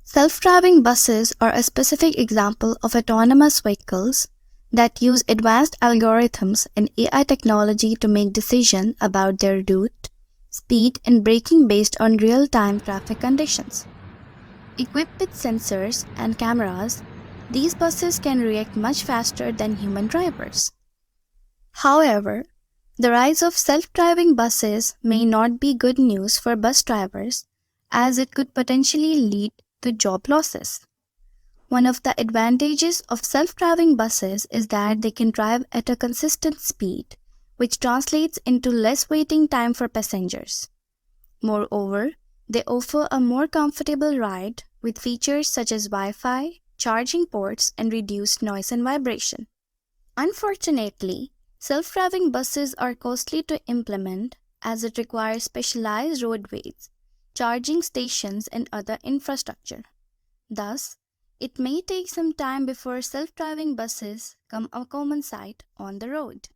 Self-driving buses are a specific example of autonomous vehicles that use advanced algorithms and AI technology to make decisions about their route, speed, and braking based on real-time traffic conditions. Equipped with sensors and cameras, these buses can react much faster than human drivers. However, the rise of self-driving buses may not be good news for bus drivers, as it could potentially lead to job losses. One of the advantages of self-driving buses is that they can drive at a consistent speed, which translates into less waiting time for passengers. Moreover, they offer a more comfortable ride with features such as Wi-Fi, charging ports, and reduced noise and vibration. Unfortunately, self-driving buses are costly to implement as it requires specialized roadways, charging stations, and other infrastructure. Thus, it may take some time before self-driving buses become a common sight on the road.